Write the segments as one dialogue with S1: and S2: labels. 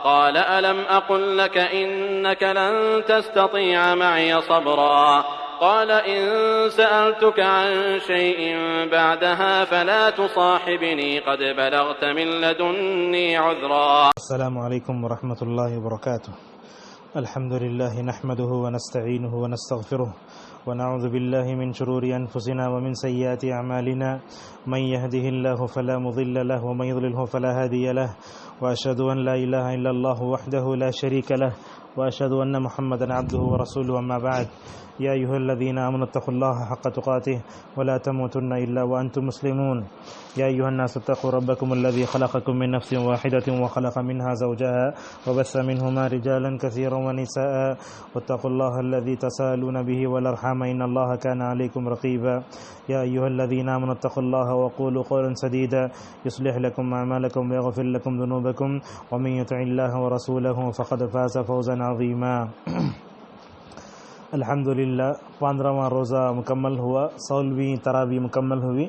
S1: قال ألم أقل لك إنك لن تستطيع معي صبرا قال إن سألتك عن شيء بعدها فلا تصاحبني قد بلغت من لدني عذرا.
S2: السلام عليكم ورحمة الله وبركاته. الحمد لله نحمده ونستعينه ونستغفره ونعوذ بالله من شرور أنفسنا ومن سيئات أعمالنا من يهده الله فلا مضل له ومن يضلله فلا هادي له وأشهد أن لا إله إلا الله وحده لا شريك له وأشهد أن محمدا عبده ورسوله. أما بعد يا أيها الذين آمنوا اتقوا الله حق تقاته ولا تموتن إلا وأنتم مسلمون. يا أيها الناس اتقوا ربكم الذي خلقكم من نفس واحدة وخلق منها زوجها وبث منهما رجالا كثيرا ونساء واتقوا الله الذي تساءلون به والأرحام إن الله كان عليكم رقيبا. يا أيها الذين آمنوا اتقوا الله وقولوا قولا سديدا يصلح لكم أعمالكم ويغفر لكم ذنوبكم ومن يطع الله ورسوله فقد فاز فوزا عظيما. الحمدللہ 15واں روزہ مکمل ہوا، 16ویں تراویح مکمل ہوئی.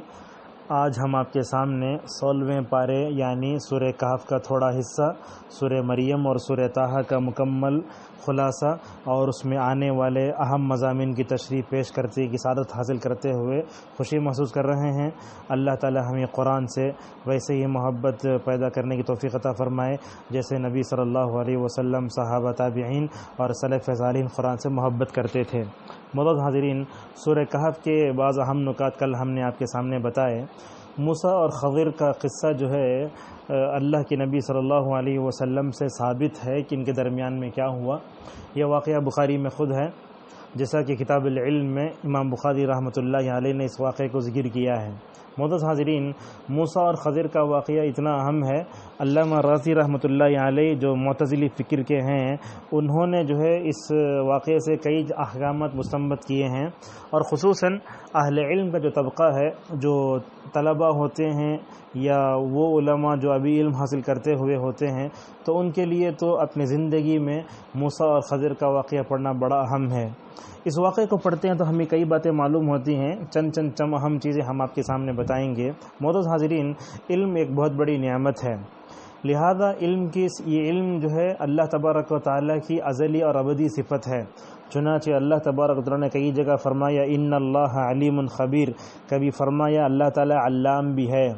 S2: آج ہم آپ کے سامنے 16ویں پارے یعنی سورہ کہف کا تھوڑا حصہ، سورہ مریم اور سورہ طٰہٰ کا مکمل خلاصہ اور اس میں آنے والے اہم مضامین کی تشریح پیش کرتے کی سعادت حاصل کرتے ہوئے خوشی محسوس کر رہے ہیں. اللہ تعالی ہمیں قرآن سے ویسے ہی محبت پیدا کرنے کی توفیق عطا فرمائے جیسے نبی صلی اللہ علیہ وسلم، صحابہ، تابعین اور سلف صالحین قرآن سے محبت کرتے تھے. معزز حاضرین، سورہ کہف کے بعض اہم نکات کل ہم نے آپ کے سامنے بتائے. موسیٰ اور خضر کا قصہ جو ہے اللہ کے نبی صلی اللہ علیہ وسلم سے ثابت ہے کہ ان کے درمیان میں کیا ہوا. یہ واقعہ بخاری میں خود ہے، جیسا کہ کتاب العلم میں امام بخاری رحمۃ اللہ علیہ نے اس واقعے کو ذکر کیا ہے. معزز حاضرین، موسیٰ اور خضر کا واقعہ اتنا اہم ہے، علامہ رازی رحمۃ اللہ علیہ جو معتزلی فکر کے ہیں انہوں نے جو ہے اس واقعے سے کئی احکامات مستنبط کیے ہیں، اور خصوصاً اہل علم کا جو طبقہ ہے، جو طلباء ہوتے ہیں یا وہ علماء جو ابھی علم حاصل کرتے ہوئے ہوتے ہیں، تو ان کے لیے تو اپنی زندگی میں موسیٰ اور خضر کا واقعہ پڑھنا بڑا اہم ہے. اس واقعے کو پڑھتے ہیں تو ہمیں کئی باتیں معلوم ہوتی ہیں. چند اہم چیزیں ہم آپ کے سامنے بتائیں گے. معزز حاضرین، علم ایک بہت بڑی نعمت ہے، لہذا یہ علم جو ہے اللہ تبارک و تعالیٰ کی ازلی اور ابدی صفت ہے. چنانچہ اللہ تبارک و تعالیٰ نے کئی جگہ فرمایا ان اللہ علیم خبیر، کبھی فرمایا اللہ تعالیٰ علام بھی ہے.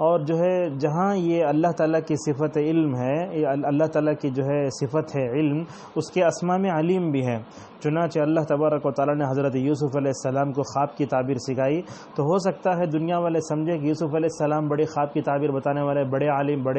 S2: اور جو ہے جہاں یہ اللہ تعالیٰ کی صفت علم ہے، اللہ تعالیٰ کی جو ہے صفت ہے علم، اس کے اسماء میں علیم بھی ہے. چنانچہ اللہ تبارک و تعالیٰ نے حضرت یوسف علیہ السلام کو خواب کی تعبیر سکھائی، تو ہو سکتا ہے دنیا والے سمجھے کہ یوسف علیہ السلام بڑے خواب کی تعبیر بتانے والے بڑے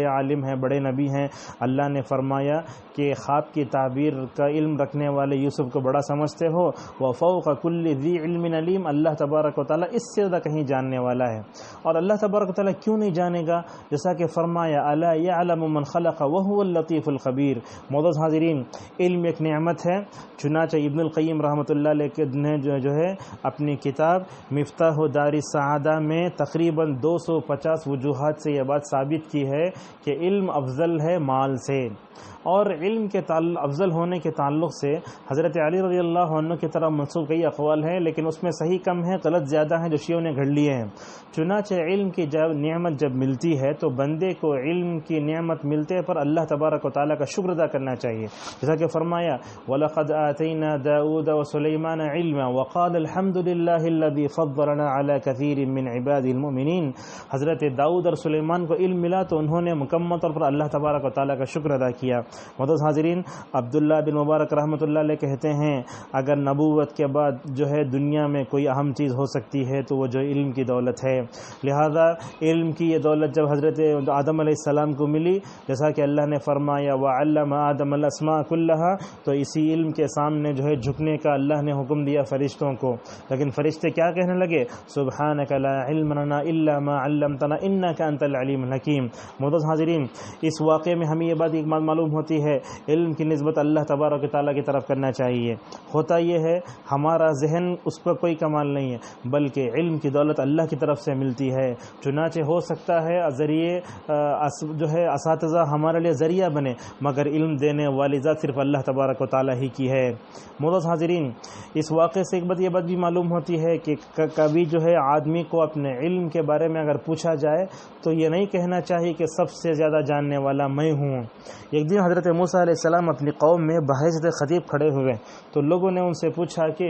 S2: عالم ہیں، بڑے نبی ہیں. اللہ نے فرمایا کہ خواب کی تعبیر کا علم رکھنے والے یوسف کو بڑا سمجھتے ہو، وَفَوْقَ كُلِّ ذِي عِلْمٍ عَلِيمٍ، اللہ تبارک و تعالیٰ اس سے زیادہ کہیں جاننے والا ہے. اور اللہ تبارک و تعالیٰ کیوں نہیں جانے گا، جیسا کہ فرمایا اَلَا يَعْلَمُ مَنْ خَلَقَ وَهُوَ اللَّطِيفُ الْخَبِيرُ. معزز حاضرین، علم ایک نعمت ہے. چنانچہ ابن القیم رحمۃ اللہ علیہ نے جو ہے اپنی کتاب مفتاح دار السعادہ میں تقریباً 250 وجوہات سے یہ بات ثابت کی ہے کہ علم افضل ہے مال سے. اور علم کے افضل ہونے کے تعلق سے حضرت علی رضی اللہ عنہ کی طرف منسوب کئی اقوال ہیں، لیکن اس میں صحیح کم ہے، غلط زیادہ ہیں جو شیعوں نے گھڑ لیے ہیں. چنانچہ علم کی نعمت جب ملتی ہے تو بندے کو علم کی نعمت ملتے پر اللہ تبارک و تعالیٰ کا شکر ادا کرنا چاہیے، جیسا کہ فرمایا وَلَقَدْ آتَيْنَا دَاوُودَ وَسُلَيْمَانَ عِلْمًا وَقَالَ الْحَمْدُ لِلَّهِ الَّذِي فَضَّلَنَا عَلَى كَثِيرٍ مِّنْ عِبَادِهِ الْمُؤْمِنِينَ. حضرت داؤد اور سلیمان کو علم ملا تو انہوں نے مکمل طور پر اللہ تبارک و تعالیٰ کا شکر ادا کیا. معزز حاضرین، عبداللہ بن مبارک رحمۃ اللہ علیہ کہتے ہیں اگر نبوت کے بعد جو ہے دنیا میں کوئی اہم چیز ہو سکتی ہے تو وہ جو علم کی دولت ہے. لہذا علم کی یہ دولت جب حضرت آدم علیہ السلام کو ملی، جیسا کہ اللہ نے فرمایا وَعَلَّمَ آدَمَ الْأَسْمَاءَ كُلَّهَا، تو اسی علم کے سامنے جو ہے جھکنے کا اللہ نے حکم دیا فرشتوں کو. لیکن فرشتے کیا کہنے لگے؟ سبحانک لا علم لنا الا ما علمتنا انک انت العلیم الحکیم. معزز حاضرین، اس واقعے میں ہمیں یہ بات ایک بات معلوم ہوتی ہے، علم کی نسبت اللہ تبارک و تعالیٰ کی طرف کرنا چاہیے. ہوتا یہ ہے ہمارا ذہن اس پر کوئی کمال نہیں ہے، بلکہ علم کی دولت اللہ کی طرف سے ملتی ہے. چنانچہ ہو سکتا ہے ذریعے جو ہے اساتذہ ہمارے لیے ذریعہ بنے، مگر علم دینے والی ذات صرف اللہ تبارک و تعالیٰ ہی کی ہے۔ معزز حاضرین، اس واقعے سے یہ بات بھی معلوم ہوتی ہے کہ کبھی جو ہے آدمی کو اپنے علم کے بارے میں اگر پوچھا جائے تو یہ نہیں کہنا چاہیے کہ سب سے زیادہ جاننے والا میں ہوں۔ ایک دن حضرت موسیٰ علیہ السلام اپنی قوم میں بحیثیت خطیب کھڑے ہوئے تو لوگوں نے ان سے پوچھا کہ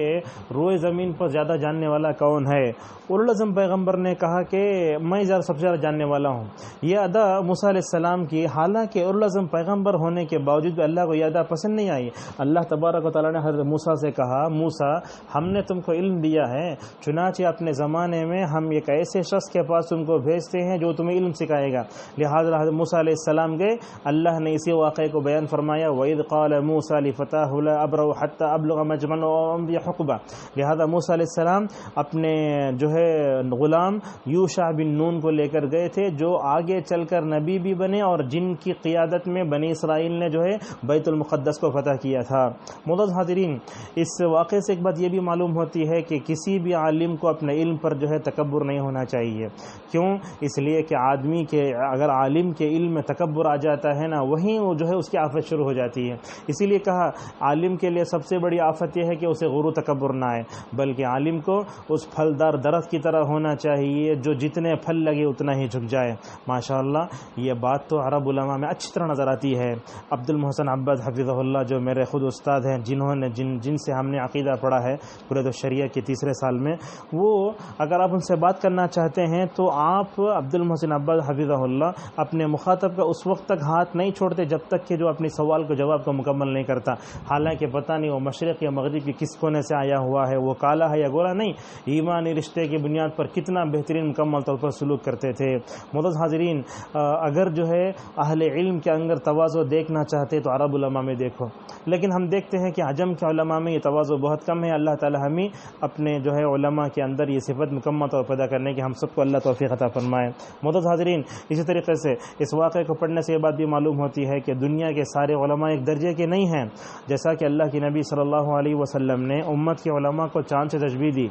S2: روئے زمین پر زیادہ جاننے والا کون ہے؟ اولوالعزم پیغمبر نے کہا کہ میں سب سے زیادہ جاننے والا ہوں۔ یہ ادا موسیٰ علیہ السلام کی، حالانکہ اولوالعزم پیغمبر ہونے کے باوجود بھی اللہ کو یہ ادا پسند نہیں آئی۔ اللہ تبارک و تعالیٰ نے حضرت موسیٰ سے کہا، موسیٰ ہم نے تم کو علم دیا ہے، چنانچہ اپنے زمانے میں ہم ایک ایسے شخص کے پاس تم کو بھیجتے ہیں جو تمہیں علم سکھائے گا۔ لہٰذا حضرت موسیٰ علیہ السلام گئے، اللہ نے اسی واقعے کو بیان فرمایا، وَإِذْ قَالَ مُوسَىٰ لِفَتَاهُ لَا أَبْرَحُ حَتَّىٰ أَبْلُغَ مَجْمَعَ الْبَحْرَيْنِ حُقُبًا۔ لہذا موسیٰ علیہ السلام اپنے جو ہے غلام یوشع بن نون کو لے کر گئے تھے، جو آگے چل کر نبی بھی بنے اور جن کی قیادت میں بنی اسرائیل نے جو ہے بیت المقدس کو فتح کیا تھا۔ معزز حاضرین، اس واقعے سے ایک بات یہ بھی معلوم ہوتی ہے کہ کسی بھی عالم کو اپنے علم پر جو ہے تکبر نہیں ہونا چاہیے۔ کیوں؟ اس لیے کہ آدمی کے اگر عالم کے علم میں تکبر آ جاتا ہے نا، وہیں وہ جو ہے اس کی آفت شروع ہو جاتی ہے۔ اسی لیے کہا عالم کے لیے سب سے بڑی آفت یہ ہے کہ اسے غرور و تکبر نہ آئے، بلکہ عالم کو اس پھلدار درخت کی طرح ہونا چاہیے جو جتنے پھل لگے اتنا ہی جھک جائے۔ ماشاءاللہ یہ بات تو عرب علماء میں اچھی طرح نظر آتی ہے۔ عبد المحسن عباد حفظہ اللہ جو میرے خود استاد ہیں، جنہوں نے جن سے ہم نے عقیدہ پڑھا ہے کلیۃ الشریعہ کے تیسرے سال میں، وہ اگر آپ ان سے بات کرنا چاہتے ہیں تو آپ عبد المحسن عباد حفظہ اللہ اپنے مخاطب کا اس وقت تک ہاتھ نہیں چھوڑتے جب تک کہ جو اپنی سوال کو جواب کو مکمل نہیں کرتا، حالانکہ پتہ نہیں وہ مشرق یا مغرب کے کس کونے سے آیا ہوا ہے، وہ کالا ہے یا گورا نہیں، ایمانی رشتے کی بنیاد پر کتنا بہترین مکمل طور پر سلوک کرتے تھے۔ معزز حاضرین، اگر جو ہے اہل علم کے اندر تواضع دیکھنا چاہتے تو عرب علماء میں دیکھو، لیکن ہم دیکھتے ہیں کہ عجم کے علماء میں یہ تواضع بہت کم ہے۔ اللہ تعالی ہمیں اپنے جو ہے علماء کے اندر یہ صفت مکمل طور پر پیدا کرنے کی ہم سب کو اللہ توفیق عطا فرمائے۔ معزز حاضرین، اسی طریقے سے اس واقعے کو پڑھنے سے یہ بات بھی معلوم ہوتی ہے کہ دنیا کے سارے علماء ایک درجے کے نہیں ہیں، جیسا کہ اللہ کے نبی صلی اللہ علیہ وسلم نے امت کے علماء کو چاند سے تشبیہ دی۔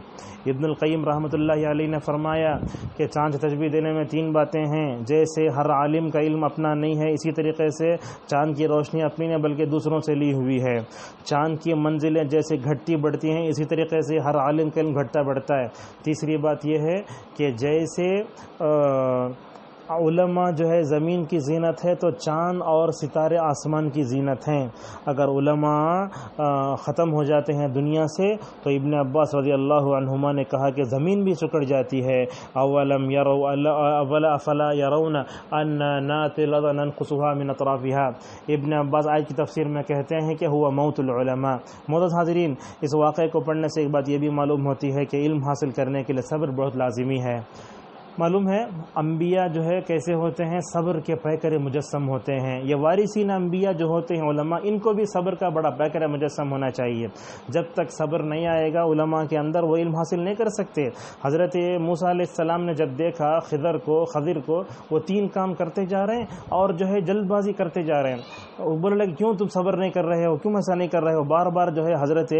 S2: ابن القیم رحمۃ اللہ علیہ نے فرمایا کہ چاند سے تشبیہ دینے میں تین باتیں ہیں، جیسے ہر عالم کا علم اپنا نہیں ہے، اسی طریقے سے چاند کی روشنی اپنی نہیں بلکہ دوسروں سے لی ہوئی ہے۔ چاند کی منزلیں جیسے گھٹتی بڑھتی ہیں، اسی طریقے سے ہر عالم کا علم گھٹتا بڑھتا ہے۔ تیسری بات یہ ہے کہ جیسے علماء جو ہے زمین کی زینت ہے تو چاند اور ستارے آسمان کی زینت ہیں۔ اگر علماء ختم ہو جاتے ہیں دنیا سے تو ابن عباس رضی اللہ عنہما نے کہا کہ زمین بھی سکڑ جاتی ہے۔ افلا يرون ان ناتي الارض ننقصها من اطرافها، ابن عباس آیت کی تفسیر میں کہتے ہیں کہ ہوا موت العلماء۔ معزز حاضرین، اس واقعے کو پڑھنے سے ایک بات یہ بھی معلوم ہوتی ہے کہ علم حاصل کرنے کے لیے صبر بہت لازمی ہے۔ معلوم ہے انبیاء جو ہے کیسے ہوتے ہیں، صبر کے پیکر مجسم ہوتے ہیں۔ یہ وارثین انبیاء جو ہوتے ہیں علماء، ان کو بھی صبر کا بڑا پیکر مجسم ہونا چاہیے۔ جب تک صبر نہیں آئے گا علماء کے اندر، وہ علم حاصل نہیں کر سکتے۔ حضرت موسیٰ علیہ السلام نے جب دیکھا خضر کو وہ تین کام کرتے جا رہے ہیں اور جو ہے جلد بازی کرتے جا رہے ہیں، وہ بولے لگے کیوں تم صبر نہیں کر رہے ہو، کیوں ایسا نہیں کر رہے ہو، بار بار جو ہے حضرت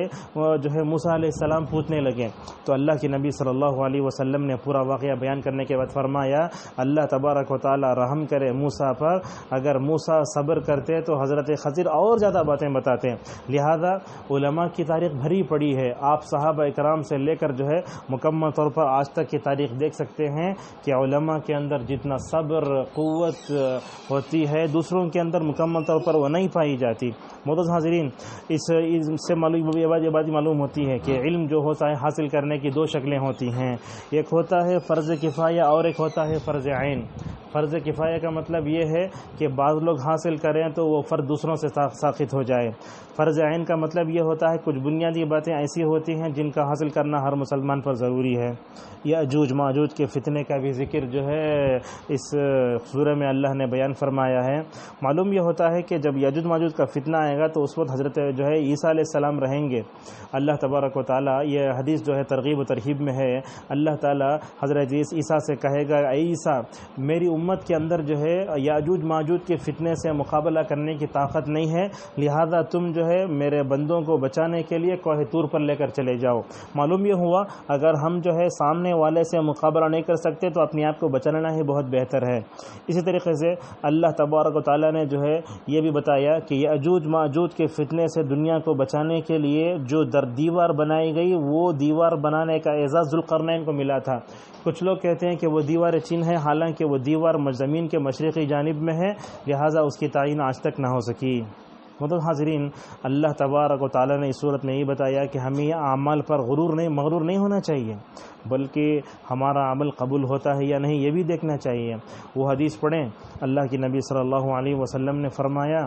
S2: جو ہے موسیٰ علیہ السلام پوچھنے لگے۔ تو اللہ کے نبی صلی اللہ علیہ وسلم نے پورا واقعہ بیان کرنے کے بعد فرمایا، اللہ تبارک و تعالی رحم کرے موسیٰ پر، اگر موسیٰ صبر کرتے تو حضرت خضر اور زیادہ باتیں بتاتے ہیں۔ لہذا علماء کی تاریخ بھری پڑی ہے، آپ صحابہ اکرام سے لے کر جو ہے مکمل طور پر آج تک کی تاریخ دیکھ سکتے ہیں کہ علماء کے اندر جتنا صبر قوت ہوتی ہے دوسروں کے اندر مکمل طور پر وہ نہیں پائی جاتی۔ معزز حاضرین، اس سے یہ بات معلوم ہوتی ہے کہ علم جو ہوتا ہے حاصل کرنے کی دو شکلیں ہوتی ہیں، ایک ہوتا ہے فرض کفایہ اور ایک ہوتا ہے فرض عین۔ فرض کفایہ کا مطلب یہ ہے کہ بعض لوگ حاصل کریں تو وہ فرض دوسروں سے ساقط ہو جائے۔ فرض عین کا مطلب یہ ہوتا ہے کچھ بنیادی باتیں ایسی ہوتی ہیں جن کا حاصل کرنا ہر مسلمان پر ضروری ہے۔ یاجوج ماجوج کے فتنے کا بھی ذکر جو ہے اس سورہ میں اللہ نے بیان فرمایا ہے۔ معلوم یہ ہوتا ہے کہ کہ جب یاجوج ماجوج کا فتنہ آئے گا تو اس وقت حضرت جو ہے عیسیٰ علیہ السلام رہیں گے. اللہ تبارک و تعالیٰ، یہ حدیث جو ہے ترغیب و ترہیب میں ہے، اللہ تعالیٰ حضرت عیسیٰ سے کہے گا اے عیسیٰ میری امت کے اندر جو ہے یاجوج ماجوج کے فتنے سے مقابلہ کرنے کی طاقت نہیں ہے، لہذا تم جو ہے میرے بندوں کو بچانے کے لیے کوہ طور پر لے کر چلے جاؤ. معلوم یہ ہوا اگر ہم جو ہے سامنے والے سے مقابلہ نہیں کر سکتے تو اپنے آپ کو بچا لینا ہی بہت بہتر ہے. اسی طریقے سے اللہ تبارک و تعالیٰ نے جو ہے یہ بھی بتایا کہ یاجوج ماجوج کے فتنے سے دنیا کو بچانے کے لیے جو دیوار بنائی گئی، وہ دیوار بنانے کا اعزاز ذوالقرنین کو ملا تھا. کچھ لوگ کہتے ہیں کہ وہ دیوار چین ہے، حالانکہ وہ دیوار زمین کے مشرقی جانب میں ہے، لہٰذا اس کی تعین آج تک نہ ہو سکی. مطلب حاضرین، اللہ تبارک و تعالیٰ نے اس صورت میں یہ بتایا کہ ہمیں اعمال پر مغرور نہیں ہونا چاہیے، بلکہ ہمارا عمل قبول ہوتا ہے یا نہیں یہ بھی دیکھنا چاہیے. وہ حدیث پڑھیں، اللہ کی نبی صلی اللہ علیہ وسلم نے فرمایا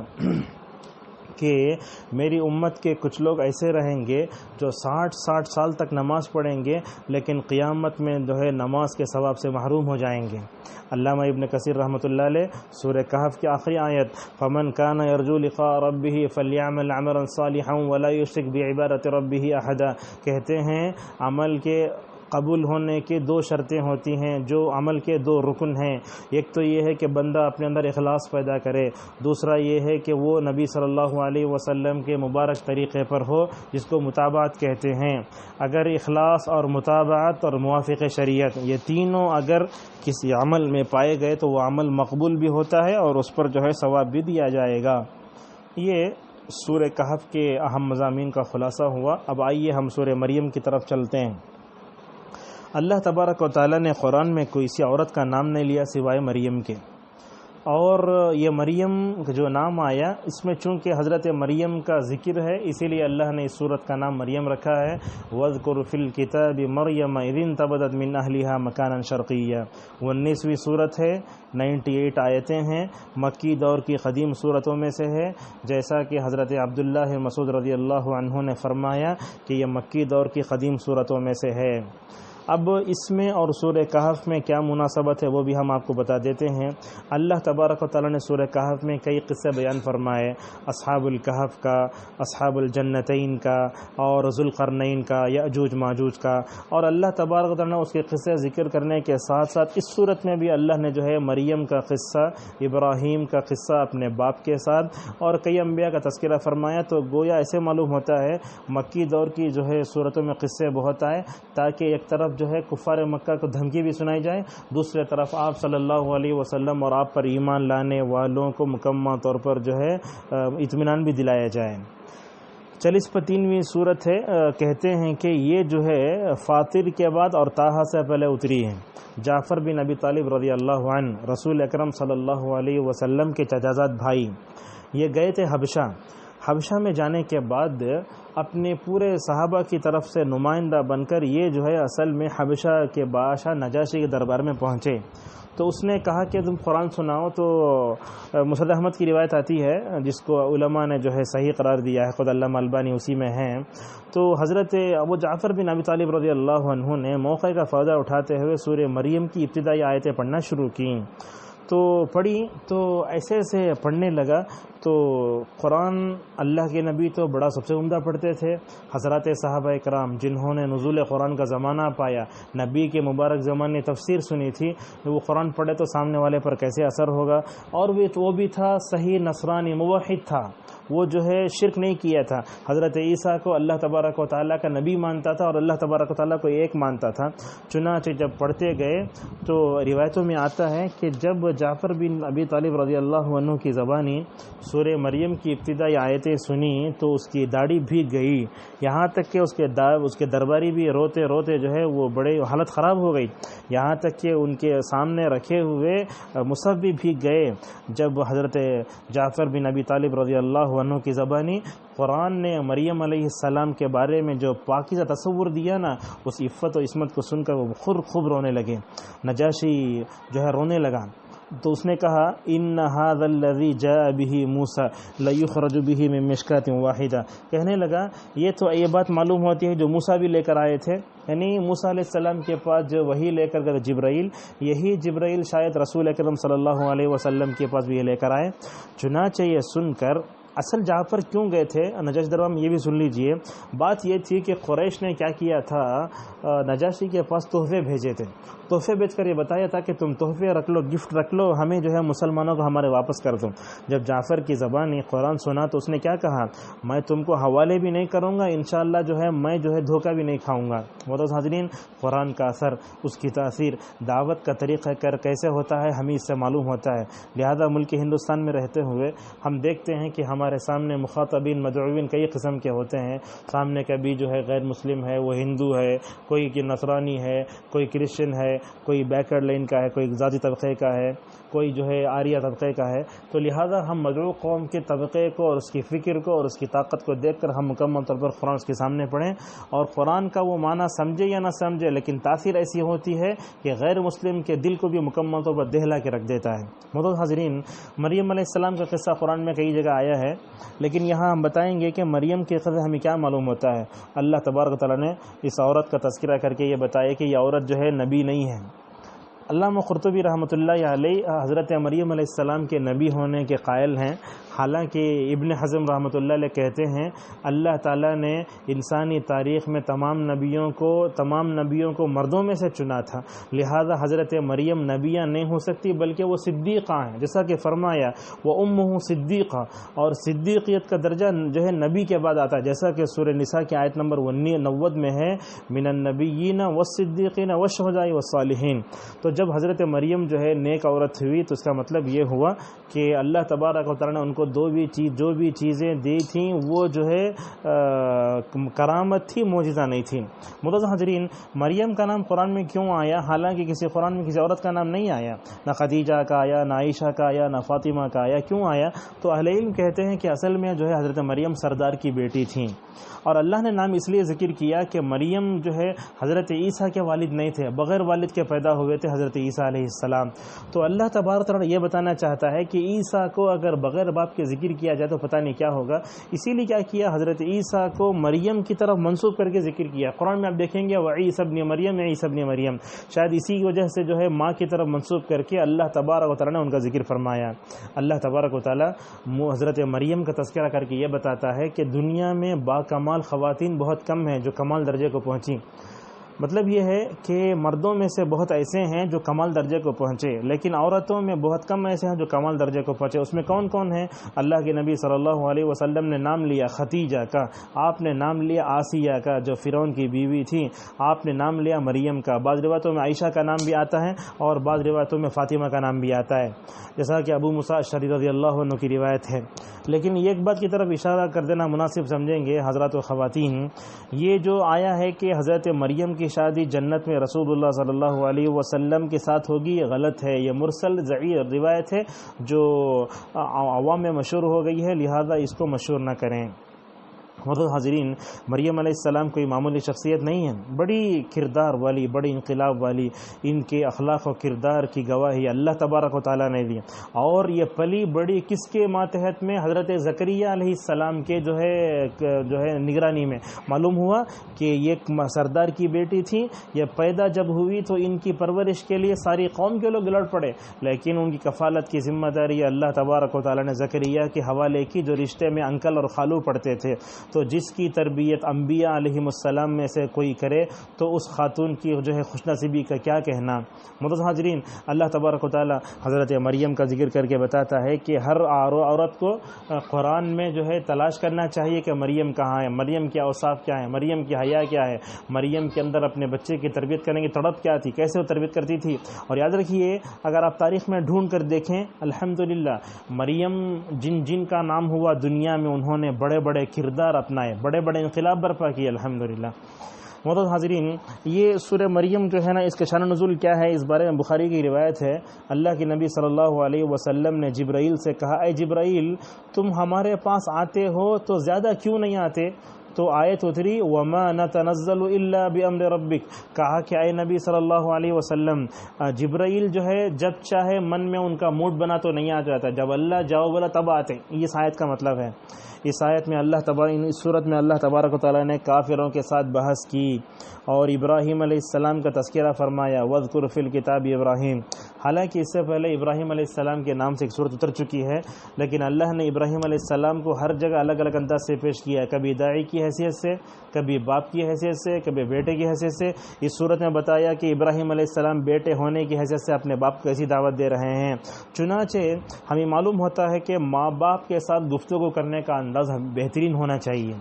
S2: کہ میری امت کے کچھ لوگ ایسے رہیں گے جو 60 سال تک نماز پڑھیں گے لیکن قیامت میں جو ہے نماز کے ثواب سے محروم ہو جائیں گے. علامہ ابن کثیر رحمۃ اللہ علیہ سورہ کہف کی آخری آیت فمن کان یرجو لقاء ربہ فلیعمل عملا صالحا ولا یشرک بعبادۃ ربہ احدا، کہتے ہیں عمل کے قبول ہونے کی 2 شرطیں ہوتی ہیں، جو عمل کے 2 رکن ہیں. ایک تو یہ ہے کہ بندہ اپنے اندر اخلاص پیدا کرے، دوسرا یہ ہے کہ وہ نبی صلی اللہ علیہ وسلم کے مبارک طریقے پر ہو جس کو متابعت کہتے ہیں. اگر اخلاص اور متابعت اور موافق شریعت یہ تینوں اگر کسی عمل میں پائے گئے تو وہ عمل مقبول بھی ہوتا ہے اور اس پر جو ہے ثواب بھی دیا جائے گا. یہ سورہ کہف کے اہم مضامین کا خلاصہ ہوا. اب آئیے ہم سورہ مریم کی طرف چلتے ہیں. اللہ تبارک و تعالیٰ نے قرآن میں کوئی سی عورت کا نام نہیں لیا سوائے مریم کے، اور یہ مریم جو نام آیا اس میں چونکہ حضرت مریم کا ذکر ہے اسی لیے اللہ نے اس صورت کا نام مریم رکھا ہے. وَاذْكُرْ فِي الْكِتَابِ مَرْيَمَ إِذِ انتَبَذَتْ مِنْ أَهْلِهَا مَكَانًا شَرْقِيًّا. 19ویں صورت ہے، 98 آیتیں ہیں، مکی دور کی قدیم صورتوں میں سے ہے، جیسا کہ حضرت عبداللہ مسعود رضی اللہ عنہ نے فرمایا کہ یہ مکی دور کی قدیم صورتوں میں سے ہے. اب اس میں اور سورہ کہف میں کیا مناسبت ہے وہ بھی ہم آپ کو بتا دیتے ہیں. اللہ تبارک و تعالیٰ نے سورہ کہف میں کئی قصے بیان فرمائے، اصحاب الکہف کا، اصحاب الجنتین کا اور ذوالقرنین کا، یأجوج ماجوج کا. اور اللہ تبارک و تعالیٰ نے اس کے قصے ذکر کرنے کے ساتھ ساتھ اس صورت میں بھی اللہ نے جو ہے مریم کا قصہ، ابراہیم کا قصہ اپنے باپ کے ساتھ اور کئی انبیاء کا تذکرہ فرمایا. تو گویا ایسے معلوم ہوتا ہے مکی دور کی جو ہے صورتوں میں قصے بہت آئے تاکہ ایک طرف جو ہے کفار مکہ کو دھمکی بھی سنائی جائے، دوسرے طرف آپ صلی اللہ علیہ وسلم اور آپ پر ایمان لانے والوں کو مکمل طور پر جو ہے اطمینان بھی دلایا جائے. 43ویں صورت ہے. کہتے ہیں کہ یہ جو ہے فاطر کے بعد اور طٰہٰ سے پہلے اتری ہے. جعفر بن ابی طالب رضی اللہ عنہ رسول اکرم صلی اللہ علیہ وسلم کے چچازاد بھائی، یہ گئے تھے حبشہ میں جانے کے بعد اپنے پورے صحابہ کی طرف سے نمائندہ بن کر یہ جو ہے اصل میں حبشہ کے بادشاہ نجاشی کے دربار میں پہنچے. تو اس نے کہا کہ تم قرآن سناؤ. تو مسعود احمد کی روایت آتی ہے جس کو علماء نے جو ہے صحیح قرار دیا ہے، خود علامہ البانی اسی میں ہیں. تو حضرت ابو جعفر بن ابی طالب رضی اللہ عنہ نے موقع کا فائدہ اٹھاتے ہوئے سورہ مریم کی ابتدائی آیتیں پڑھنا شروع کیں. تو پڑھی تو ایسے پڑھنے لگا. تو قرآن اللہ کے نبی تو بڑا سب سے عمدہ پڑھتے تھے. حضرات صحابہ کرام جنہوں نے نزول قرآن کا زمانہ پایا، نبی کے مبارک زمانے تفسیر سنی تھی، وہ قرآن پڑھے تو سامنے والے پر کیسے اثر ہوگا. اور وہ بھی تھا صحیح نصرانی موحد تھا، وہ جو ہے شرک نہیں کیا تھا، حضرت عیسیٰ کو اللہ تبارک و تعالیٰ کا نبی مانتا تھا اور اللہ تبارک و تعالیٰ کو ایک مانتا تھا. چنانچہ جب پڑھتے گئے تو روایتوں میں آتا ہے کہ جب جعفر بن ابی طالب رضی اللہ عنہ کی زبانی سورہ مریم کی ابتدائی آیتیں سنی تو اس کی داڑھی بھیگ گئی، یہاں تک کہ اس کے درباری بھی روتے روتے جو ہے وہ بڑے حالت خراب ہو گئی، یہاں تک کہ ان کے سامنے رکھے ہوئے مصحف بھی بھیگ گئے. جب حضرت جعفر بن ابی طالب رضی اللہ عنہ کی زبانی قرآن نے مریم علیہ السلام کے بارے میں جو پاکیزہ تصور دیا نا، اس عفت و عصمت کو سن کر وہ خوب رونے لگے. نجاشی جو ہے رونے لگا تو اس نے کہا ان ھذا الذی جاء به موسیٰ لیخرج به من مشکاۃ واحدہ، کہنے لگا یہ تو یہ بات معلوم ہوتی ہے جو موسیٰ بھی لے کر آئے تھے، یعنی موسیٰ علیہ السلام کے پاس جو وحی لے کر گئے جبرائیل، یہی جبرائیل شاید رسول اکرم صلی اللہ علیہ وسلم کے پاس بھی یہ لے کر آئے۔ چنانچہ یہ سن کر اصل جعفر کیوں گئے تھے نجاشی دربار میں، یہ بھی سن لیجئے۔ بات یہ تھی کہ قریش نے کیا کیا تھا، نجاشی کے پاس تحفے بھیجے تھے، تحفے بھیج کر یہ بتایا تھا کہ تم تحفے رکھ لو، گفٹ رکھ لو، ہمیں جو ہے مسلمانوں کو ہمارے واپس کر دو۔ جب جعفر کی زبانی قرآن سنا تو اس نے کیا کہا، میں تم کو حوالے بھی نہیں کروں گا، انشاءاللہ جو ہے میں جو ہے دھوکہ بھی نہیں کھاؤں گا۔ معزز حاضرین، قرآن کا اثر، اس کی تاثیر، دعوت کا طریقہ کر کیسے ہوتا ہے ہمیں اس سے معلوم ہوتا ہے۔ لہذا ملک ہندوستان میں رہتے ہوئے ہم دیکھتے ہیں کہ ہمارے سامنے مخاطبین مدعوین کئی قسم کے ہوتے ہیں، سامنے کبھی جو ہے غیر مسلم ہے، وہ ہندو ہے، کوئی کہ نصرانی ہے، کوئی کرسچن ہے، کوئی بیکورڈ لائن کا ہے، کوئی ذاتی طبقے کا ہے، کوئی جو ہے آریہ طبقے کا ہے۔ تو لہذا ہم مدعو قوم کے طبقے کو اور اس کی فکر کو اور اس کی طاقت کو دیکھ کر ہم مکمل طور پر قرآن اس کے سامنے پڑھیں، اور قرآن کا وہ معنی سمجھے یا نہ سمجھے، لیکن تاثیر ایسی ہوتی ہے کہ غیر مسلم کے دل کو بھی مکمل طور پر دہلا کے رکھ دیتا ہے۔ معزز حاضرین، مریم علیہ السلام کا قصہ قرآن میں کئی جگہ آیا ہے، لیکن یہاں ہم بتائیں گے کہ مریم کے قصے ہمیں کیا معلوم ہوتا ہے۔ اللہ تبارک و تعالیٰ نے اس عورت کا تذکرہ کر کے یہ بتایا کہ یہ عورت جو ہے نبی نہیں ہے۔ علامہ قرطبی رحمۃ اللہ علیہ حضرت مریم علیہ السلام کے نبی ہونے کے قائل ہیں، حالانکہ ابن حزم رحمۃ اللہ علیہ کہتے ہیں اللہ تعالیٰ نے انسانی تاریخ میں تمام نبیوں کو مردوں میں سے چنا تھا، لہذا حضرت مریم نبیہ نہیں ہو سکتی بلکہ وہ صدیقہ ہیں، جیسا کہ فرمایا وہ امہ صدیقہ، اور صدیقیت کا درجہ جو ہے نبی کے بعد آتا ہے، جیسا کہ سورہ نساء کی آیت نمبر 90 میں ہے من النبیین والصدیقین والشہداء والصالحین۔ تو جب حضرت مریم جو ہے نیک عورت ہوئی تو اس کا مطلب یہ ہوا کہ اللہ تبارک و تعالیٰ نے ان کو جو بھی چیزیں دی تھیں وہ جو ہے کرامت تھی، معجزہ نہیں تھی۔ معزز حاضرین، مریم کا نام قرآن میں کیوں آیا، حالانکہ قرآن میں کسی عورت کا نام نہیں آیا، نہ خدیجہ کا آیا، نہ عائشہ کا آیا، نہ فاطمہ کا آیا، کیوں آیا؟ تو اہل علم کہتے ہیں کہ اصل میں جو ہے حضرت مریم سردار کی بیٹی تھیں، اور اللہ نے نام اس لیے ذکر کیا کہ مریم جو ہے حضرت عیسیٰ کے والد نہیں تھے، بغیر والد کے پیدا ہوئے تھے حضرت عیسیٰ علیہ السلام۔ تو اللہ تبارک تعالیٰ یہ بتانا چاہتا ہے کہ عیسیٰ کو اگر بغیر باپ کے ذکر کیا جائے تو پتہ نہیں کیا ہوگا، اسی لیے کیا کیا، حضرت عیسیٰ کو مریم کی طرف منسوب کر کے ذکر کیا۔ قرآن میں آپ دیکھیں گے وعیسی ابن مریم، عیسی ابن مریم، شاید اسی کی وجہ سے جو ہے ماں کی طرف منسوب کر کے اللہ تبارک و تعالیٰ نے ان کا ذکر فرمایا۔ اللہ تبارک و تعالیٰ حضرت مریم کا تذکرہ کر کے یہ بتاتا ہے کہ دنیا میں باکمال خواتین بہت کم ہیں جو کمال درجے کو پہنچیں۔ مطلب یہ ہے کہ مردوں میں سے بہت ایسے ہیں جو کمال درجے کو پہنچے، لیکن عورتوں میں بہت کم ایسے ہیں جو کمال درجے کو پہنچے۔ اس میں کون کون ہیں؟ اللہ کے نبی صلی اللہ علیہ وسلم نے نام لیا خدیجہ کا، آپ نے نام لیا آسیہ کا جو فرعون کی بیوی تھی، آپ نے نام لیا مریم کا، بعض روایتوں میں عائشہ کا نام بھی آتا ہے اور بعض روایتوں میں فاطمہ کا نام بھی آتا ہے، جیسا کہ ابو موسیٰ اشعری رضی اللہ عنہ کی روایت ہے۔ لیکن ایک بات کی طرف اشارہ کر دینا مناسب سمجھیں گے حضرات و خواتین، یہ جو آیا ہے کہ حضرت مریم کی شادی جنت میں رسول اللہ صلی اللہ علیہ وسلم کے ساتھ ہوگی، یہ غلط ہے، یہ مرسل ضعیف روایت ہے جو عوام میں مشہور ہو گئی ہے، لہذا اس کو مشہور نہ کریں۔ معزز حاضرین، مریم علیہ السلام کوئی معمولی شخصیت نہیں ہے، بڑی کردار والی، بڑی انقلاب والی، ان کے اخلاق و کردار کی گواہی اللہ تبارک و تعالیٰ نے دی، اور یہ پلی بڑی کس کے ماتحت میں؟ حضرت زکریہ علیہ السلام کے جو ہے نگرانی میں۔ معلوم ہوا کہ یہ سردار کی بیٹی تھی، یہ پیدا جب ہوئی تو ان کی پرورش کے لیے ساری قوم کے لوگ لڑ پڑے، لیکن ان کی کفالت کی ذمہ داری اللہ تبارک و تعالیٰ نے زکریہ کے حوالے کی، جو رشتے میں انکل اور خالو پڑھتے تھے۔ تو جس کی تربیت انبیاء علیہم السلام میں سے کوئی کرے تو اس خاتون کی جو ہے خوش نصیبی کا کیا کہنا۔ معزز حاضرین، اللہ تبارک و تعالی حضرت مریم کا ذکر کر کے بتاتا ہے کہ ہر عورت کو قرآن میں جو ہے تلاش کرنا چاہیے کہ مریم کہاں ہے، مریم کے اوصاف کیا ہے، مریم کی حیا کیا ہے، مریم کے اندر اپنے بچے کی تربیت کرنے کی تڑپ کیا تھی، کیسے وہ تربیت کرتی تھی۔ اور یاد رکھیے، اگر آپ تاریخ میں ڈھونڈ کر دیکھیں، الحمدللہ مریم جن کا نام ہوا دنیا میں، انہوں نے بڑے بڑے کردار اپنائے، بڑے بڑے انقلاب برپا کیے، الحمدللہ۔ معزز حاضرین، یہ سورہ مریم جو ہے نا، اس کا شان نزول کیا ہے، اس بارے میں بخاری کی روایت ہے، اللہ کے نبی صلی اللہ علیہ وسلم نے جبرائیل سے کہا، اے جبرائیل، تم ہمارے پاس آتے ہو تو زیادہ کیوں نہیں آتے؟ تو آیت اتری وما نتنزل الا بامر ربک، کہا کہ اے نبی صلی اللہ علیہ وسلم جبرائیل جو ہے جب چاہے من میں ان کا موڈ بنا تو نہیں آ جاتا، جب اللہ جاؤ بولا تب آتے. اس آیت کا مطلب ہے اس آیت میں اس صورت میں اللہ تبارک و تعالیٰ نے کافروں کے ساتھ بحث کی اور ابراہیم علیہ السلام کا تذکرہ فرمایا، وَاذْكُرْ فِي الْكِتَابِ ابراہیم. حالانکہ اس سے پہلے ابراہیم علیہ السلام کے نام سے ایک صورت اتر چکی ہے، لیکن اللہ نے ابراہیم علیہ السلام کو ہر جگہ الگ الگ انداز سے پیش کیا ہے، کبھی داعی کی حیثیت سے، کبھی باپ کی حیثیت سے، کبھی بیٹے کی حیثیت سے. اس صورت میں بتایا کہ ابراہیم علیہ السلام بیٹے ہونے کی حیثیت سے اپنے باپ کو ایسی دعوت دے رہے ہیں. چنانچہ ہمیں معلوم ہوتا ہے کہ ماں باپ کے ساتھ گفتگو کرنے کا انداز بہترین ہونا چاہیے.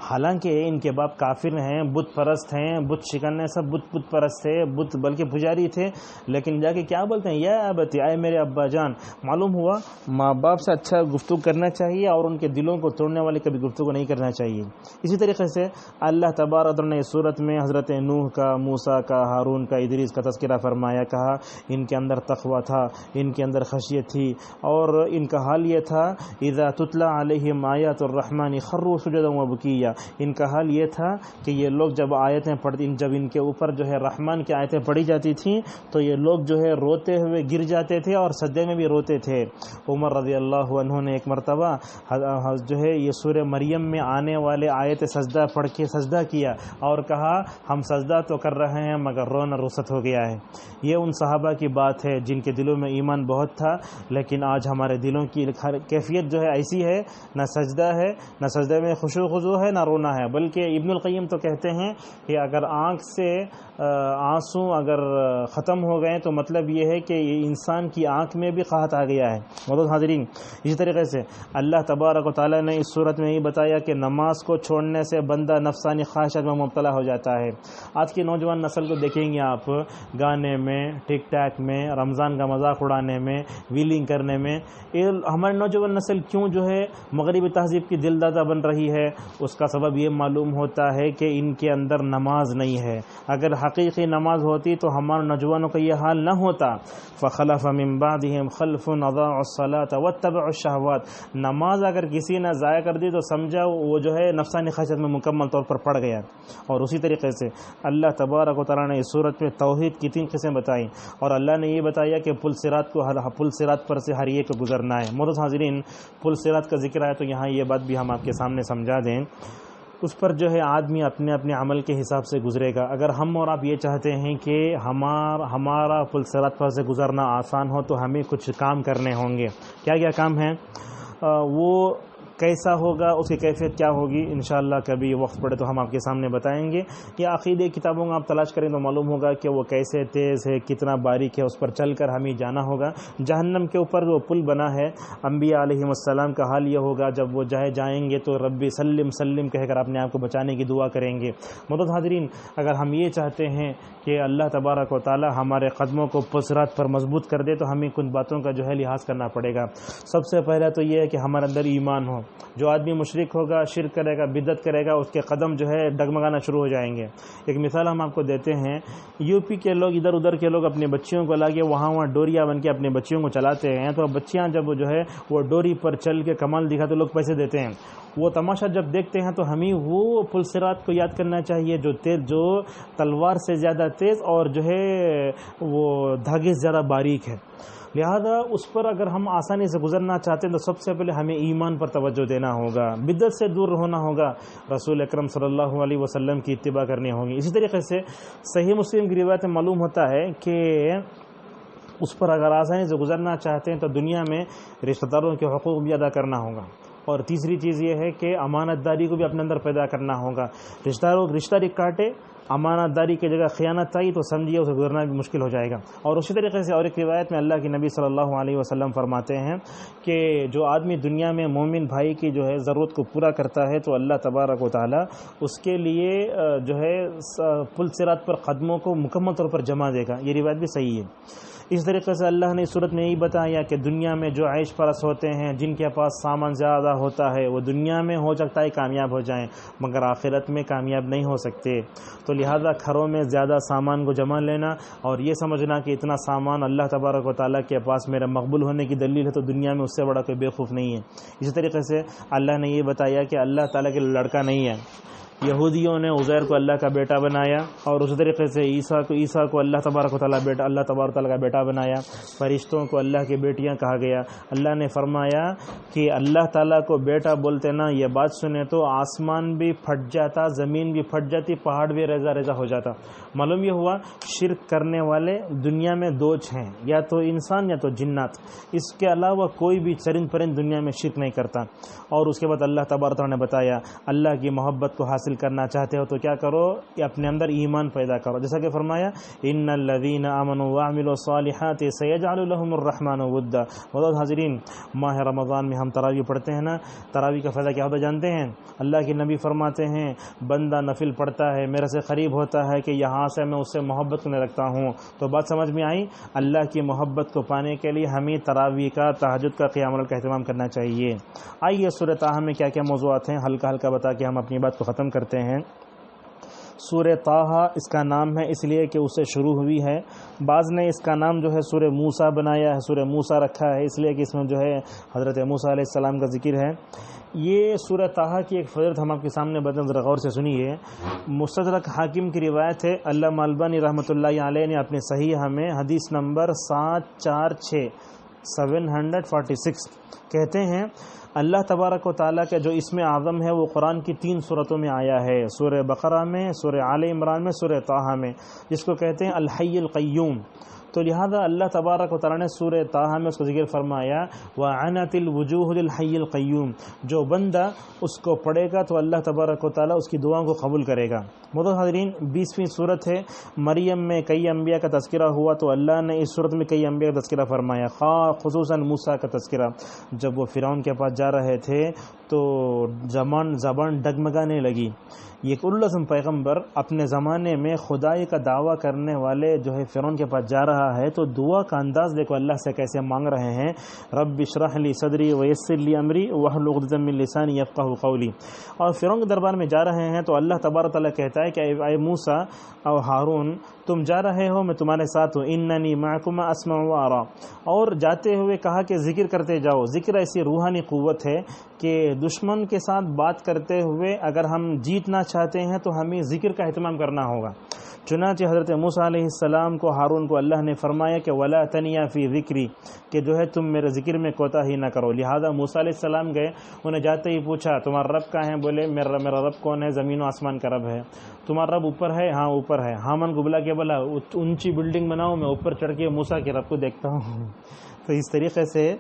S2: حالانکہ ان کے باپ کافر ہیں، بت پرست ہیں، بت شکن سب بت پرست تھے، بت بلکہ پجاری تھے، لیکن جا کے کیا بولتے ہیں، یا ابتی، آئے میرے ابا جان. معلوم ہوا ماں باپ سے اچھا گفتگو کرنا چاہیے اور ان کے دلوں کو توڑنے والے کبھی گفتگو نہیں کرنا چاہیے. اسی طریقے سے اللہ تبارک نے اس صورت میں حضرت نوح کا، موسیٰ کا، ہارون کا، ادریس کا تذکرہ فرمایا. کہا ان کے اندر تقوی تھا، ان کے اندر خشیت تھی، اور ان کا حال یہ تھا اذا تتلی علیہم آیات الرحمن خروا سجدا وبکیا. ان کا حال یہ تھا کہ یہ لوگ جب آیتیں پڑھتی، جب ان کے اوپر جو ہے رحمان کی آیتیں پڑھی جاتی تھیں تو یہ لوگ جو ہے روتے ہوئے گر جاتے تھے اور سجدے میں بھی روتے تھے. عمر رضی اللہ عنہ نے ایک مرتبہ جو ہے یہ سورہ مریم میں آنے والے آیت سجدہ پڑھ کے سجدہ کیا اور کہا ہم سجدہ تو کر رہے ہیں مگر رونا رخصت ہو گیا ہے. یہ ان صحابہ کی بات ہے جن کے دلوں میں ایمان بہت تھا، لیکن آج ہمارے دلوں کی کیفیت جو ہے ایسی ہے، نہ سجدہ ہے، نہ سجدے میں خشوع خضوع ہے، نہ رونا ہے. بلکہ ابن القیم تو کہتے ہیں کہ اگر آنکھ سے آنسو اگر ختم ہو گئے تو مطلب یہ ہے کہ انسان کی آنکھ میں بھی قحط آ گیا ہے. معزز حاضرین، اسی طریقے سے اللہ تبارک و تعالیٰ نے اس صورت میں یہ بتایا کہ نماز کو چھوڑنے سے بندہ نفسانی خواہشات میں مبتلا ہو جاتا ہے. آج کی نوجوان نسل کو دیکھیں گے آپ، گانے میں، ٹک ٹاک میں، رمضان کا مذاق اڑانے میں، ویلنگ کرنے میں. ہماری نوجوان نسل کیوں جو ہے مغربی تہذیب کی دل دادہ بن رہی ہے؟ اس کا سبب یہ معلوم ہوتا ہے کہ ان کے اندر نماز نہیں ہے. اگر حقیقی نماز ہوتی تو ہمارے نوجوانوں کا یہ حال نہ ہوتا. فخلف من بعدهم خلف اضاعوا الصلاة واتبعوا الشهوات. نماز اگر کسی نے ضائع کر دی تو سمجھا وہ جو ہے نفسانی خواہشات میں مکمل طور پر پڑ گیا. اور اسی طریقے سے اللہ تبارک و تعالیٰ نے اس صورت میں توحید کی 3 قسمیں بتائیں، اور اللہ نے یہ بتایا کہ پل صراط پر سے ہر ایک کو گزرنا ہے. معزز حاضرین، پل صراط کا ذکر ہے تو یہاں یہ بات بھی ہم آپ کے سامنے سمجھا دیں. اس پر جو ہے آدمی اپنے اپنے عمل کے حساب سے گزرے گا. اگر ہم اور آپ یہ چاہتے ہیں کہ ہمارا پل صراط پر سے گزرنا آسان ہو تو ہمیں کچھ کام کرنے ہوں گے. کیا کیا کام ہیں؟ وہ کیسا ہوگا، اس کی کیفیت کیا ہوگی، انشاءاللہ کبھی وقت پڑے تو ہم آپ کے سامنے بتائیں گے. یا عقیدے کتابوں میں آپ تلاش کریں تو معلوم ہوگا کہ وہ کیسے تیز ہے، کتنا باریک ہے. اس پر چل کر ہمیں جانا ہوگا. جہنم کے اوپر وہ پل بنا ہے، انبیاء علیہ السلام کا حال یہ ہوگا جب وہ جائیں گے تو ربی سلم سلم کہہ کر اپنے آپ کو بچانے کی دعا کریں گے. معزز حاضرین، اگر ہم یہ چاہتے ہیں کہ اللہ تبارک و تعالی ہمارے قدموں کو پل صراط پر مضبوط کر دے تو ہمیں کچھ باتوں کا جو ہے لحاظ کرنا پڑے گا. سب سے پہلا تو یہ ہے کہ ہمارے اندر ایمان ہو. جو آدمی مشرک ہوگا، شرک کرے گا، بدعت کرے گا، اس کے قدم جو ہے ڈگمگانا شروع ہو جائیں گے. ایک مثال ہم آپ کو دیتے ہیں. یو پی کے لوگ، ادھر ادھر کے لوگ اپنے بچیوں کو لا کے وہاں ڈوریاں بن کے اپنے بچیوں کو چلاتے ہیں، تو بچیاں جب جو ہے وہ ڈوری پر چل کے کمال دکھا تو لوگ پیسے دیتے ہیں. وہ تماشا جب دیکھتے ہیں تو ہمیں وہ پل صراط کو یاد کرنا چاہیے جو تلوار سے زیادہ تیز اور جو ہے وہ دھاگے سے زیادہ باریک ہے. لہذا اس پر اگر ہم آسانی سے گزرنا چاہتے ہیں تو سب سے پہلے ہمیں ایمان پر توجہ دینا ہوگا، بدعت سے دور ہونا ہوگا، رسول اکرم صلی اللہ علیہ وسلم کی اتباع کرنی ہوگی. اسی طریقے سے صحیح مسلم کی روایت میں معلوم ہوتا ہے کہ اس پر اگر آسانی سے گزرنا چاہتے ہیں تو دنیا میں رشتہ داروں کے حقوق بھی ادا کرنا ہوگا. اور تیسری چیز یہ ہے کہ امانت داری کو بھی اپنے اندر پیدا کرنا ہوگا. رشتہ کاٹے، امانت داری کی جگہ خیانت آئی تو سمجھیے اسے گزرنا بھی مشکل ہو جائے گا. اور اسی طریقے سے اور ایک روایت میں اللہ کے نبی صلی اللہ علیہ وسلم فرماتے ہیں کہ جو آدمی دنیا میں مومن بھائی کی جو ہے ضرورت کو پورا کرتا ہے تو اللہ تبارک و تعالی اس کے لیے جو ہے پل صراط پر قدموں کو مکمل طور پر جما دے گا. یہ روایت بھی صحیح ہے. اس طریقے سے اللہ نے اس صورت میں یہی بتایا کہ دنیا میں جو عیش پرست ہوتے ہیں، جن کے پاس سامان زیادہ ہوتا ہے، وہ دنیا میں ہو سکتا ہے کامیاب ہو جائیں مگر آخرت میں کامیاب نہیں ہو سکتے. تو لہذا گھروں میں زیادہ سامان کو جمع لینا اور یہ سمجھنا کہ اتنا سامان اللہ تبارک و تعالیٰ کے پاس میرے مقبول ہونے کی دلیل ہے تو دنیا میں اس سے بڑا کوئی بیوقوف نہیں ہے. اسی طریقے سے اللہ نے یہ بتایا کہ اللہ تعالیٰ کے لڑکا نہیں ہے. یہودیوں نے عزیر کو اللہ کا بیٹا بنایا، اور اسی طریقے سے عیسیٰ کو اللہ تبارک و تعالیٰ کا بیٹا بنایا۔ فرشتوں کو اللہ کی بیٹیاں کہا گیا۔ اللہ نے فرمایا کہ اللہ تعالیٰ کو بیٹا بولتے نا، یہ بات سنے تو آسمان بھی پھٹ جاتا، زمین بھی پھٹ جاتی، پہاڑ بھی ریزہ ریزہ ہو جاتا۔ معلوم یہ ہوا شرک کرنے والے دنیا میں دو ہیں، یا تو انسان یا تو جنات، اس کے علاوہ کوئی بھی چرند پرند دنیا میں شرک نہیں کرتا۔ اور اس کے بعد اللہ تبارک نے بتایا اللہ کی محبت کو حاصل کرنا چاہتے ہو تو کیا کرو، کہ اپنے اندر ایمان پیدا کرو، جیسا کہ فرمایا ان الذین آمنوا وعملوا الصالحات سیجعل لهم الرحمن ودا۔ بہت حاضرین، ماہ رمضان میں ہم تراویح پڑھتے ہیں نا، تراویح کا فائدہ کیا ہوتا جانتے ہیں؟ اللہ کے نبی فرماتے ہیں بندہ نفل پڑھتا ہے میرے سے قریب ہوتا ہے کہ یہاں سے میں اس سے محبت کرنے رکھتا ہوں۔ تو بات سمجھ میں آئی؟ اللہ کی محبت کو پانے کے لیے ہمیں تراویح کا، تہجد کا، قیام اللیل کا اہتمام کرنا چاہیے۔ آئیے سورہ طٰہٰ میں کیا کیا موضوعات ہیں ہلکا ہلکا بتا کے ہم اپنی بات کو ختم کرتے ہیں۔ سورہ طٰہٰ اس کا نام ہے اس لیے کہ اس سے شروع ہوئی ہے۔ بعض نے اس کا نام جو ہے سورہ موسیٰ بنایا ہے، سورہ موسیٰ رکھا ہے اس لیے کہ اس میں جو ہے حضرت موسیٰ علیہ السلام کا ذکر ہے۔ یہ سورہ طٰہٰ کی ایک فضیلت ہم آپ کے سامنے بتائیں، ذرا غور سے سنیے۔ مستدرک حاکم کی روایت ہے، علامہ البانی رحمۃ اللہ علیہ نے اپنے صحیح میں حدیث نمبر 746 کہتے ہیں اللہ تبارک و تعالیٰ کا جو اسم اعظم ہے وہ قرآن کی 3 صورتوں میں آیا ہے، سورہ بقرہ میں، سورہ آل عمران میں، سورہ طٰہٰ میں، جس کو کہتے ہیں الحی القیوم۔ تو لہذا اللہ تبارک و تعالیٰ نے سورہ طٰہٰ میں اس کو ذکر فرمایا وَعَنَتِ الْوُجُوهُ لِلْحَيِّ الْقَيُّومِ، جو بندہ اس کو پڑھے گا تو اللہ تبارک و تعالیٰ اس کی دعاؤں کو قبول کرے گا۔ محترم حاضرین، 20ویں صورت ہے۔ مریم میں کئی انبیاء کا تذکرہ ہوا تو اللہ نے اس صورت میں کئی انبیاء کا تذکرہ فرمایا، خصوصاً موسیٰ کا تذکرہ۔ جب وہ فرعون کے پاس جا رہے تھے تو زبان ڈگمگانے لگی۔ یہ العظم پیغمبر اپنے زمانے میں خدائی کا دعویٰ کرنے والے جو ہے فرعون کے پاس جا رہا ہے تو دعا کا انداز دیکھو اللہ سے کیسے مانگ رہے ہیں، رب اشرح لی صدری ویسر لی امری واحلل عقدۃ من لسانی یفقہوا قولی۔ اور فرعون کے دربار میں جا رہے ہیں تو اللہ تبارک تعالیٰ کہتا ہے کہ اے موسیٰ اور ہارون تم جا رہے ہو میں تمہارے ساتھ ہوں، اننی معکما اسمع و ارا۔ اور جاتے ہوئے کہا کہ ذکر کرتے جاؤ۔ ذکر ایسی روحانی قوت ہے کہ دشمن کے ساتھ بات کرتے ہوئے اگر ہم جیتنا چاہتے ہیں تو ہمیں ذکر کا اہتمام کرنا ہوگا۔ چنانچہ حضرت موسیٰ علیہ السلام کو ہارون کو اللہ نے فرمایا کہ ولا تنیا فی ذکری، کہ جو ہے تم میرے ذکر میں کوتاہی نہ کرو۔ لہذا موسیٰ علیہ السلام گئے، انہیں جاتے ہی پوچھا تمہارا رب کہاں ہے؟ بولے میرا رب کون ہے؟ زمین و آسمان کا رب ہے۔ تمہارا رب اوپر ہے؟ ہاں اوپر ہے۔ ہامان کو بلا کے بولا اونچی بلڈنگ بناؤ، میں اوپر چڑھ کے موسیٰ کے رب کو دیکھتا ہوں۔ تو اس طریقے سے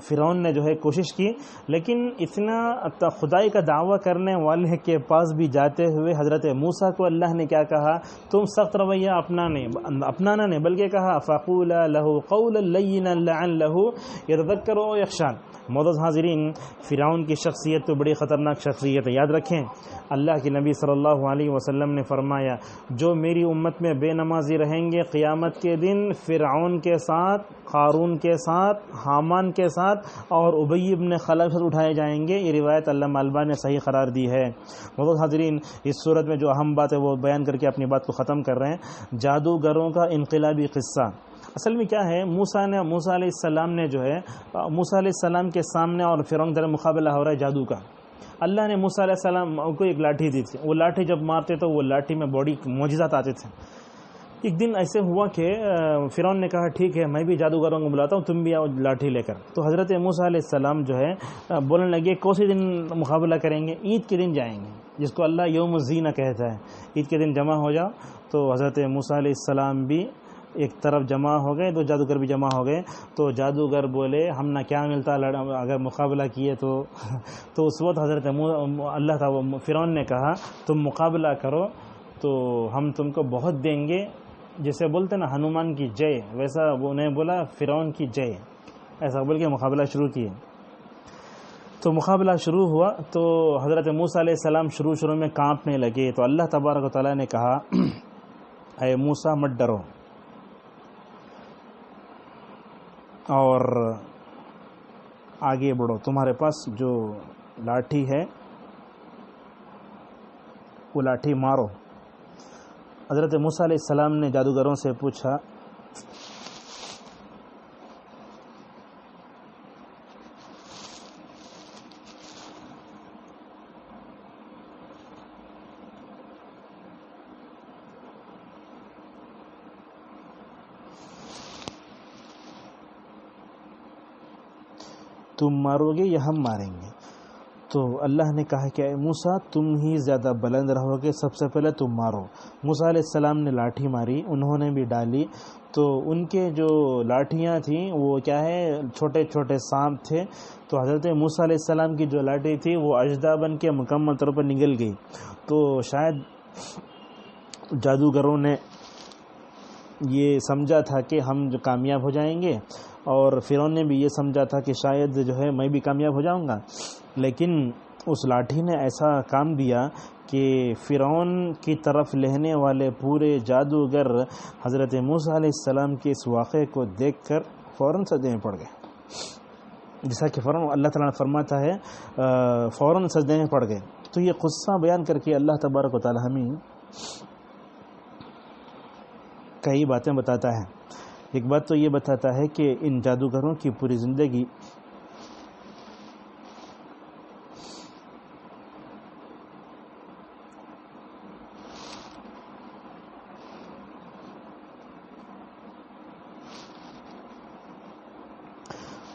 S2: فرعون نے جو ہے کوشش کی، لیکن اتنا خدائی کا دعویٰ کرنے والے کے پاس بھی جاتے ہوئے حضرت موسیٰ کو اللہ نے کیا کہا؟ تم سخت رویہ اپنانا نہیں بلکہ کہا فَقُولَا لَهُ قَوْلًا لَيِّنًا لَعَلَّهُ يَتَذَكَّرُ أَوْ يَخْشَىٰ۔ معزز حاضرین، فرعون کی شخصیت تو بڑی خطرناک شخصیت ہے، یاد رکھیں اللہ کے نبی صلی اللہ علیہ وسلم نے فرمایا جو میری امت میں بے نمازی رہیں گے قیامت کے دن فرعون کے ساتھ، قارون کے ساتھ، حامان کے ساتھ اور ابی بن خلف کے ساتھ اٹھائے جائیں گے۔ یہ روایت علامہ البانی نے صحیح قرار دی ہے۔ معزز حاضرین، اس صورت میں جو اہم بات ہے وہ بیان کر کے اپنی بات کو ختم کر رہے ہیں، جادوگروں کا انقلابی قصہ۔ اصل میں کیا ہے، موسیٰ علیہ السلام نے جو ہے موسیٰ علیہ السلام کے سامنے اور فرعون در مقابلہ ہو رہا ہے جادو کا۔ اللہ نے موسیٰ علیہ السلام کو ایک لاٹھی دی تھی، وہ لاٹھی جب مارتے تو وہ لاٹھی میں بڑی معجزات آتے تھے۔ ایک دن ایسے ہوا کہ فرعون نے کہا ٹھیک ہے میں بھی جادوگروں کو بلاتا ہوں، تم بھی آؤ لاٹھی لے کر۔ تو حضرت موسیٰ علیہ السلام جو ہے بولنے لگے کون سے دن مقابلہ کریں گے؟ عید کے دن جائیں گے، جس کو اللہ یوم الزینہ کہتا ہے۔ عید کے دن جمع ہو جاؤ۔ تو حضرت موسیٰ علیہ السلام بھی ایک طرف جمع ہو گئے، دو جادوگر بھی جمع ہو گئے۔ تو جادوگر بولے ہم نہ کیا ملتا اگر مقابلہ کیے تو اس وقت حضرت اللہ تعالیٰ فرعون نے کہا تم مقابلہ کرو تو ہم تم کو بہت دیں گے، جیسے بولتے نا ہنومان کی جے، ویسا وہ نے بولا فرعون کی جے، ایسا بول کے مقابلہ شروع کیے۔ تو مقابلہ شروع ہوا تو حضرت موسیٰ علیہ السلام شروع میں کانپنے لگے۔ تو اللہ تبارک و تعالیٰ نے کہا اے موسیٰ مت ڈرو اور آگے بڑھو، تمہارے پاس جو لاٹھی ہے وہ لاٹھی مارو۔ حضرت موسیٰ علیہ السلام نے جادوگروں سے پوچھا تم مارو گے یا ہم ماریں گے؟ تو اللہ نے کہا کہ اے موسیٰ تم ہی زیادہ بلند رہو گے، سب سے پہلے تم مارو۔ موسیٰ علیہ السلام نے لاٹھی ماری، انہوں نے بھی ڈالی، تو ان کے جو لاٹھیاں تھیں وہ کیا ہے چھوٹے چھوٹے سانپ تھے، تو حضرت موسیٰ علیہ السلام کی جو لاٹھی تھی وہ اژدھا بن کے مکمل طور پر نگل گئی۔ تو شاید جادوگروں نے یہ سمجھا تھا کہ ہم جو کامیاب ہو جائیں گے، اور فرعون نے بھی یہ سمجھا تھا کہ شاید جو ہے میں بھی کامیاب ہو جاؤں گا، لیکن اس لاٹھی نے ایسا کام دیا کہ فرعون کی طرف لہنے والے پورے جادوگر حضرت موسیٰ علیہ السلام کے اس واقعے کو دیکھ کر فوراً سجدے میں پڑ گئے، جیسا کہ فوراً اللہ تعالیٰ نے فرماتا ہے فوراً سجدے میں پڑ گئے۔ تو یہ قصہ بیان کر کے اللہ تبارک و تعالیٰ ہمیں کئی باتیں بتاتا ہے۔ ایک بات تو یہ بتاتا ہے کہ ان جادوگروں کی پوری زندگی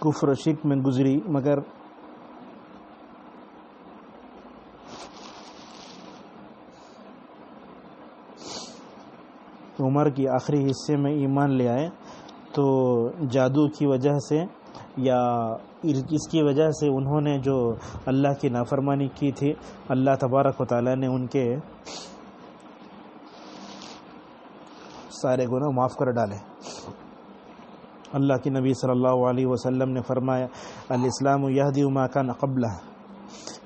S2: کفر و شرک میں گزری، مگر عمر کی آخری حصے میں ایمان لے آئے، تو جادو کی وجہ سے یا اس کی وجہ سے انہوں نے جو اللہ کی نافرمانی کی تھی، اللہ تبارک و تعالیٰ نے ان کے سارے گناہ معاف کر ڈالے۔ اللہ کے نبی صلی اللہ علیہ وسلم نے فرمایا الاسلام یہدی ما کان قبلہ،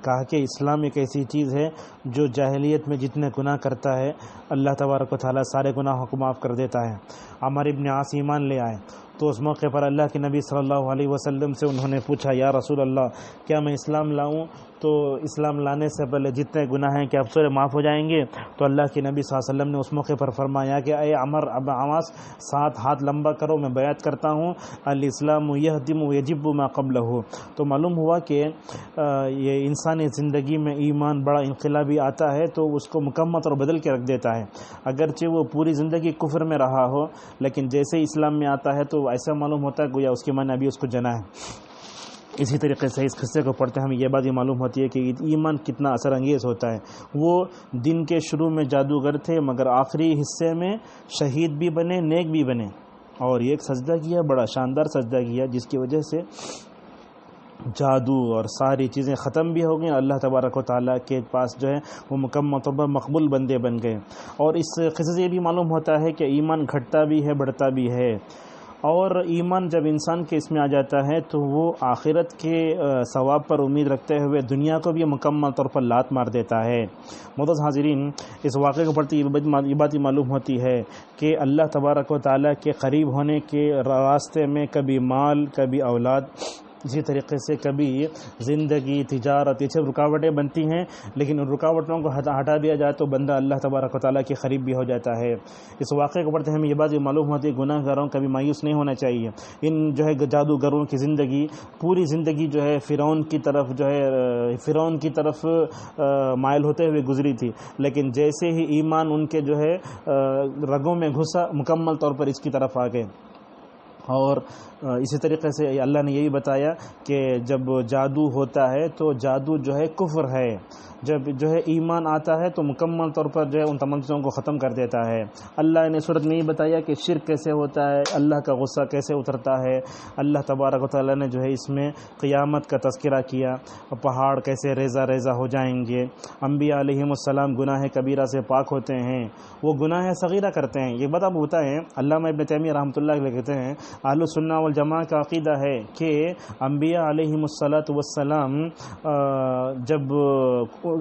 S2: کہا کہ اسلام ایک ایسی چیز ہے جو جاہلیت میں جتنے گناہ کرتا ہے اللہ تبارک و تعالیٰ سارے گناہوں کو معاف کر دیتا ہے۔ عمر ابن عاص ایمان لے آئے، تو اس موقع پر اللہ کے نبی صلی اللہ علیہ وسلم سے انہوں نے پوچھا یا رسول اللہ کیا میں اسلام لاؤں؟ تو اسلام لانے سے پہلے جتنے گناہ ہیں کیا اب سارے معاف ہو جائیں گے؟ تو اللہ کے نبی صلی اللہ علیہ وسلم نے اس موقع پر فرمایا کہ اے عمر ابن عاص 7 ہاتھ لمبا کرو، میں بیعت کرتا ہوں الاسلام یہدم ویجب ما قبلہ۔ تو معلوم ہوا کہ یہ انسانی زندگی میں ایمان بڑا انقلابی آتا ہے تو اس کو مکمل اور بدل کے رکھ دیتا ہے، اگرچہ وہ پوری زندگی کفر میں رہا ہو، لیکن جیسے ہی اسلام میں آتا ہے تو ایسا معلوم ہوتا ہے گویا اس کی ماں نے ابھی اس کو جنا ہے۔ اسی طریقے سے اس قصے کو پڑھتے ہمیں یہ بات یہ معلوم ہوتی ہے کہ ایمان کتنا اثر انگیز ہوتا ہے۔ وہ دن کے شروع میں جادوگر تھے، مگر آخری حصے میں شہید بھی بنے، نیک بھی بنے، اور یہ ایک سجدہ کیا، بڑا شاندار سجدہ کیا، جس کی وجہ سے جادو اور ساری چیزیں ختم بھی ہو گئیں، اللہ تبارک و تعالیٰ کے پاس جو ہے وہ مکمل طور پر مقبول بندے بن گئے۔ اور اس قصے سے یہ بھی معلوم ہوتا ہے کہ ایمان گھٹتا بھی ہے، بڑھتا بھی ہے، اور ایمان جب انسان کے اس میں آ جاتا ہے تو وہ آخرت کے ثواب پر امید رکھتے ہوئے دنیا کو بھی مکمل طور پر لات مار دیتا ہے۔ معزز حاضرین، اس واقعے کو پڑھتے یہ بات معلوم ہوتی ہے کہ اللہ تبارک و تعالیٰ کے قریب ہونے کے راستے میں کبھی مال، کبھی اولاد، اسی طریقے سے کبھی زندگی، تجارت، یہ سب رکاوٹیں بنتی ہیں، لیکن ان رکاوٹوں کو ہٹا دیا جائے تو بندہ اللہ تبارک و تعالیٰ کے قریب بھی ہو جاتا ہے۔ اس واقعے کو پڑھتے ہمیں یہ بات معلوم ہوتی ہے گناہ گاروں کبھی مایوس نہیں ہونا چاہیے۔ ان جو ہے جادوگروں کی زندگی، پوری زندگی جو ہے فرعون کی طرف مائل ہوتے ہوئے گزری تھی، لیکن جیسے ہی ایمان ان کے جو ہے رگوں میں گھسا، مکمل طور پر اس کی طرف آ گئے۔ اور اسی طریقے سے اللہ نے یہی بتایا کہ جب جادو ہوتا ہے تو جادو جو ہے کفر ہے، جب جو ہے ایمان آتا ہے تو مکمل طور پر جو ہے ان تمام چیزوں کو ختم کر دیتا ہے۔ اللہ نے سورت میں یہ بتایا کہ شرک کیسے ہوتا ہے، اللہ کا غصہ کیسے اترتا ہے، اللہ تبارک و تعالیٰ نے جو ہے اس میں قیامت کا تذکرہ کیا، پہاڑ کیسے ریزہ ریزہ ہو جائیں گے، انبیاء علیہم السلام گناہ کبیرہ سے پاک ہوتے ہیں، وہ گناہ صغیرہ کرتے ہیں۔ یہ بات آپ بتائیں، علامہ ابن تیمیہ رحمۃ اللہ علیہ کہتے ہیں اہل سنہ والجماعہ کا عقیدہ ہے کہ انبیاء علیہم السلام جب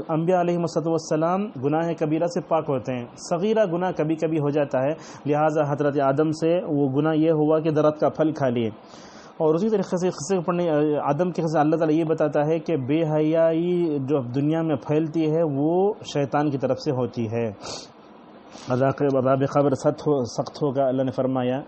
S2: انبیاء علیہم السلام گناہ کبیرہ سے پاک ہوتے ہیں، صغیرہ گناہ کبھی کبھی ہو جاتا ہے، لہٰذا حضرت آدم سے وہ گناہ یہ ہوا کہ درخت کا پھل کھا لیے۔ اور اسی طریقے سے قصے کو پڑھنے آدم کے قصے اللہ تعالیٰ یہ بتاتا ہے کہ بے حیائی جو دنیا میں پھیلتی ہے وہ شیطان کی طرف سے ہوتی ہے۔ عذاب قبر سخت ہوگا، اللہ نے فرمایا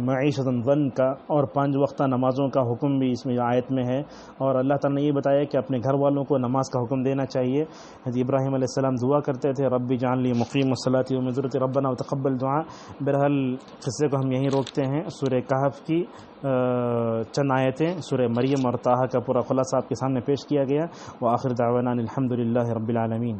S2: معیشت ضن کا اور 5 وقتہ نمازوں کا حکم بھی اس میں آیت میں ہے، اور اللہ تعالیٰ نے یہ بتایا کہ اپنے گھر والوں کو نماز کا حکم دینا چاہیے۔ حضرت ابراہیم علیہ السلام دعا کرتے تھے ربی جعلنی مقیم الصلاۃ ومن ذریتی ربنا وتقبل دعا۔ بہرحال قصے کو ہم یہیں روکتے ہیں۔ سورہ کہف کی چند آیتیں، سورہ مریم اور طٰہٰ کا پورا خلاصہ آپ کے سامنے پیش کیا گیا۔ وآخر دعوانا الحمد للہ رب العالمین۔